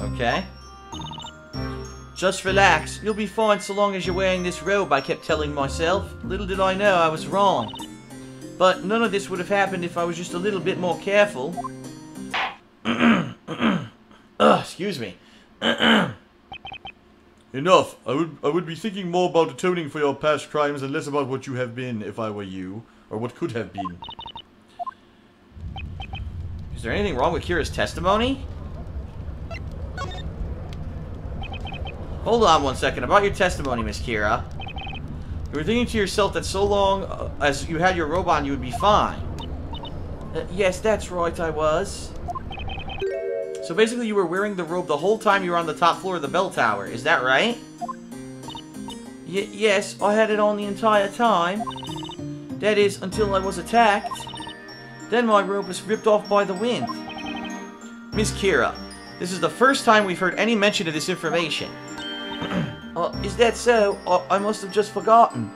Okay. Just relax. You'll be fine so long as you're wearing this robe, I kept telling myself. Little did I know I was wrong. But none of this would have happened if I was just a little bit more careful. Excuse me. Enough. I would be thinking more about atoning for your past crimes and less about what you have been if I were you. Or what could have been. Is there anything wrong with Kira's testimony? Hold on one second. About your testimony, Miss Kira. You were thinking to yourself that so long as you had your robe on, you would be fine. Yes, that's right, I was. So basically you were wearing the robe the whole time you were on the top floor of the bell tower, is that right? Yes, I had it on the entire time. That is, until I was attacked. Then my robe was ripped off by the wind. Miss Kira, this is the first time we've heard any mention of this information. Is that so? I must have just forgotten.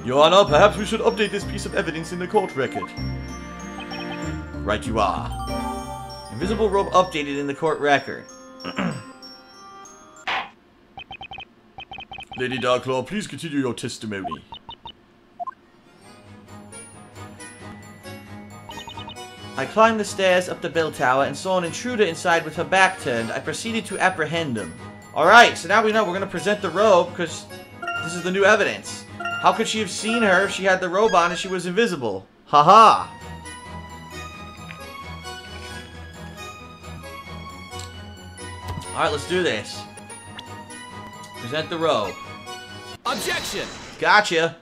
Your Honor, perhaps we should update this piece of evidence in the court record. Right you are. Invisible robe updated in the court record. Lady Darklaw, please continue your testimony. I climbed the stairs up the bell tower and saw an intruder inside with her back turned. I proceeded to apprehend him. Alright, so now we know we're going to present the robe because this is the new evidence. How could she have seen her if she had the robe on and she was invisible? Haha! Alright, let's do this. Present the robe. Objection! Gotcha!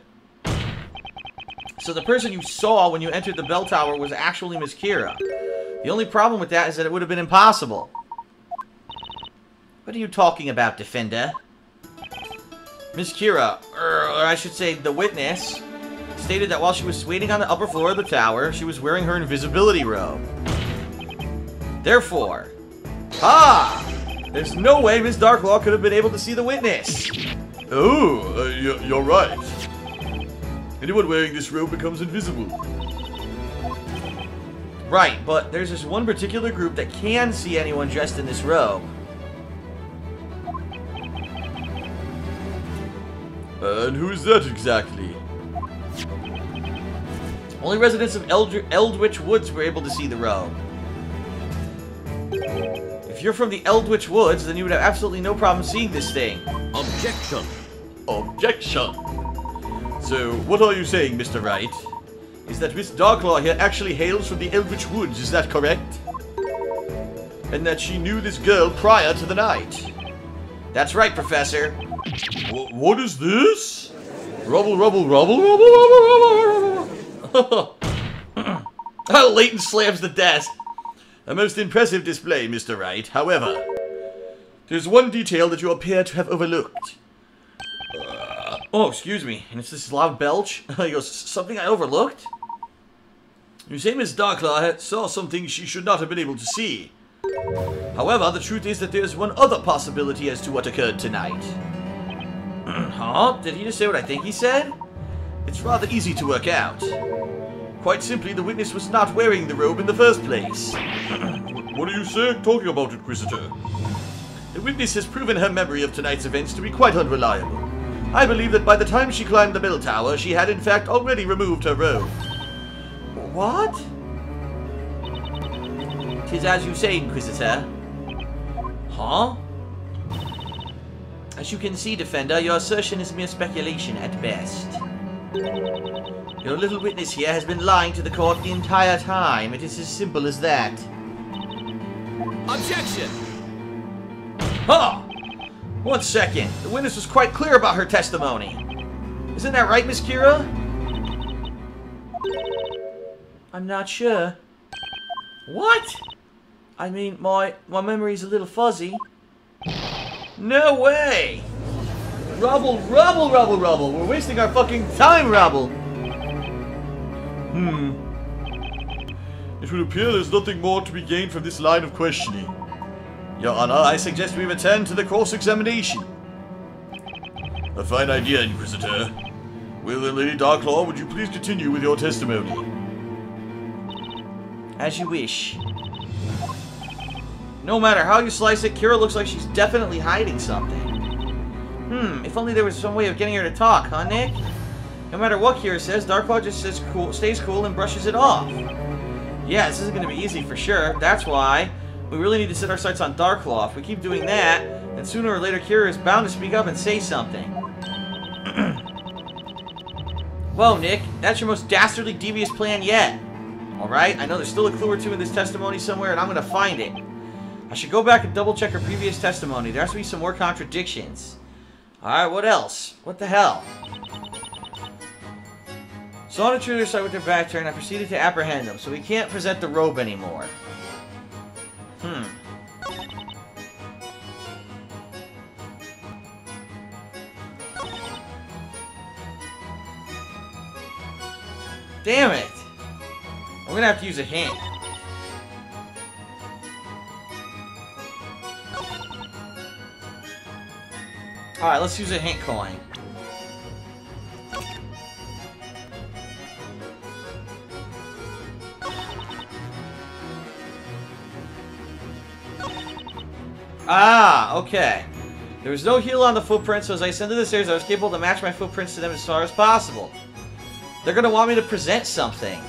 So the person you saw when you entered the bell tower was actually Miss Kira. The only problem with that is that it would have been impossible. What are you talking about, Defender? Miss Kira, or I should say the witness, stated that while she was waiting on the upper floor of the tower, she was wearing her invisibility robe. Therefore, there's no way Miss Darklaw could have been able to see the witness. Oh, you're right. Anyone wearing this robe becomes invisible. Right, but there's this one particular group that can see anyone dressed in this robe. And who is that exactly? Only residents of Eldritch Woods were able to see the robe. If you're from the Eldritch Woods, then you would have absolutely no problem seeing this thing. Objection! Objection! So, what are you saying, Mr. Wright? Is that Miss Darklaw here actually hails from the Eldritch Woods, is that correct? And that she knew this girl prior to the night? That's right, Professor. What is this? Rubble, rubble, rubble, rubble, rubble, rubble, Oh, Layton slams the desk. A most impressive display, Mr. Wright. However, there's one detail that you appear to have overlooked. Oh, excuse me. And it's this loud belch? He goes, something I overlooked? You say Miss Darklaw saw something she should not have been able to see. However, the truth is that there's one other possibility as to what occurred tonight. Huh? Did he just say what I think he said? It's rather easy to work out. Quite simply, the witness was not wearing the robe in the first place. What are you talking about, Inquisitor? The witness has proven her memory of tonight's events to be quite unreliable. I believe that by the time she climbed the bell tower, she had in fact already removed her robe. What? 'Tis as you say, Inquisitor. Huh? As you can see, Defender, your assertion is mere speculation at best. Your little witness here has been lying to the court the entire time. It is as simple as that. Objection! Huh! 1 second. The witness was quite clear about her testimony. Isn't that right, Miss Kira? I'm not sure. What? I mean, my memory's a little fuzzy. No way! Rubble, rubble, rubble, rubble. We're wasting our fucking time, Rubble. It would appear there's nothing more to be gained from this line of questioning. Your Honor, I suggest we return to the cross-examination. A fine idea, Inquisitor. Well then, Lady Darklaw, would you please continue with your testimony? As you wish. No matter how you slice it, Kira looks like she's definitely hiding something. If only there was some way of getting her to talk, huh, Nick? No matter what Kira says, Darklaw just stays cool and brushes it off. Yeah, this isn't going to be easy for sure. That's why we really need to set our sights on Darklaw. If we keep doing that, then sooner or later Kira is bound to speak up and say something. Whoa, Nick, that's your most dastardly devious plan yet. Alright, I know there's still a clue or two in this testimony somewhere, and I'm going to find it. I should go back and double-check her previous testimony. There has to be some more contradictions. Alright, what else? What the hell? Saw an intruder site with their back turned. I proceeded to apprehend them, so we can't present the robe anymore. Damn it! I'm gonna have to use a hint. Alright, let's use a hint coin. Ah, okay. There was no heel on the footprints, so as I ascended the stairs, I was capable to match my footprints to them as far as possible. They're gonna want me to present something.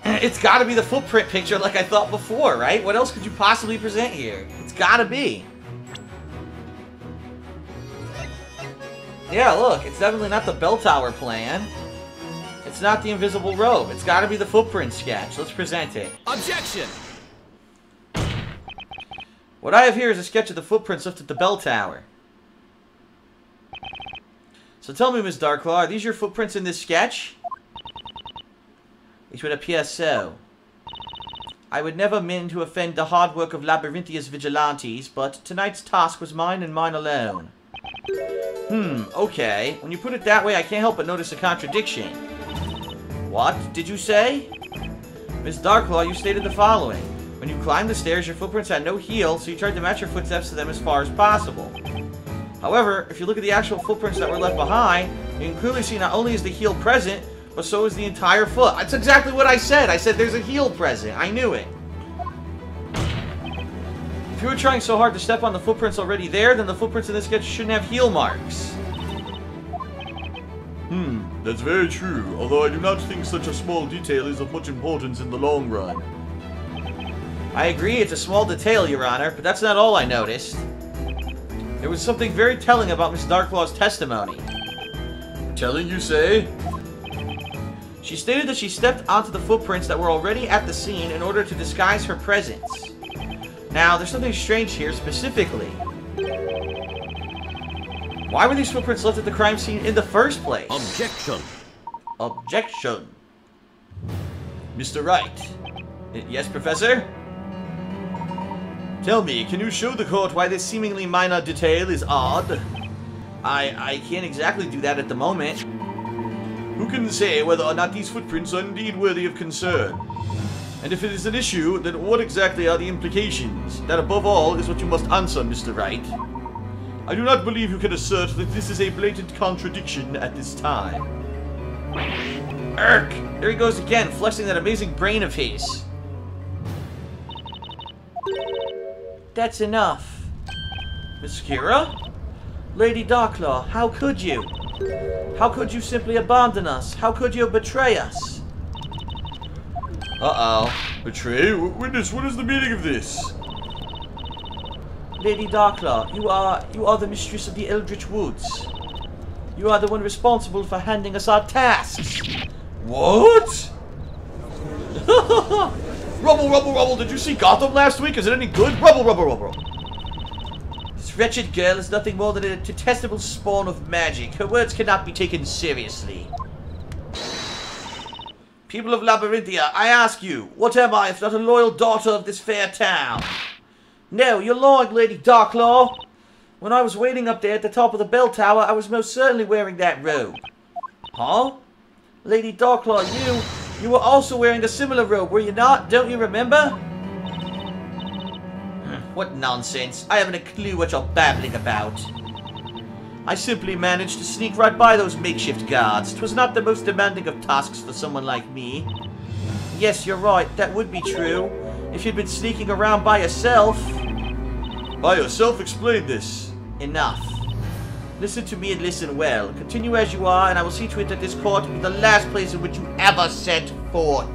It's gotta be the footprint picture like I thought before, right? What else could you possibly present here? It's gotta be. Yeah, look, it's definitely not the bell tower plan. It's not the invisible robe. It's gotta be the footprint sketch. Let's present it. Objection! What I have here is a sketch of the footprints left at the bell tower. So tell me, Ms. Darklaw, are these your footprints in this sketch? It would appear so. I would never mean to offend the hard work of Labyrinthia's vigilantes, but tonight's task was mine and mine alone. Okay. When you put it that way, I can't help but notice a contradiction. What did you say? Ms. Darklaw, you stated the following. When you climbed the stairs, your footprints had no heel, so you tried to match your footsteps to them as far as possible. However, if you look at the actual footprints that were left behind, you can clearly see not only is the heel present, but so is the entire foot. That's exactly what I said. I said there's a heel present. I knew it. If you were trying so hard to step on the footprints already there, then the footprints in this sketch shouldn't have heel marks. That's very true, although I do not think such a small detail is of much importance in the long run. I agree, it's a small detail, Your Honor, but that's not all I noticed. There was something very telling about Miss Darklaw's testimony. Telling, you say? She stated that she stepped onto the footprints that were already at the scene in order to disguise her presence. Now, there's something strange here specifically. Why were these footprints left at the crime scene in the first place? Objection! Objection. Mr. Wright. Yes, Professor? Tell me, can you show the court why this seemingly minor detail is odd? I can't exactly do that at the moment. Who can say whether or not these footprints are indeed worthy of concern? And if it is an issue, then what exactly are the implications? That above all is what you must answer, Mr. Wright. I do not believe you can assert that this is a blatant contradiction at this time. Irk! There he goes again, flexing that amazing brain of his. That's enough. Miss Kira? Lady Darklaw, how could you? How could you simply abandon us? How could you betray us? Uh-oh. Betray? Witness, what is the meaning of this? Lady Darklaw, you are the mistress of the Eldritch Woods. You are the one responsible for handing us our tasks. What? Rubble, rubble, rubble. Did you see Gotham last week? Is it any good? Rubble, rubble, rubble. This wretched girl is nothing more than a detestable spawn of magic. Her words cannot be taken seriously. People of Labyrinthia, I ask you, what am I if not a loyal daughter of this fair town? No, you're lying, Lady Darklaw. When I was waiting up there at the top of the bell tower, I was most certainly wearing that robe. Huh? Lady Darklaw, you were also wearing a similar robe, were you not? Don't you remember? What nonsense. I haven't a clue what you're babbling about. I simply managed to sneak right by those makeshift guards. 'Twas not the most demanding of tasks for someone like me. Yes, you're right. That would be true. If you'd been sneaking around by yourself. By yourself, explain this. Enough. Listen to me and listen well. Continue as you are, and I will see to it that this court be the last place in which you ever set foot.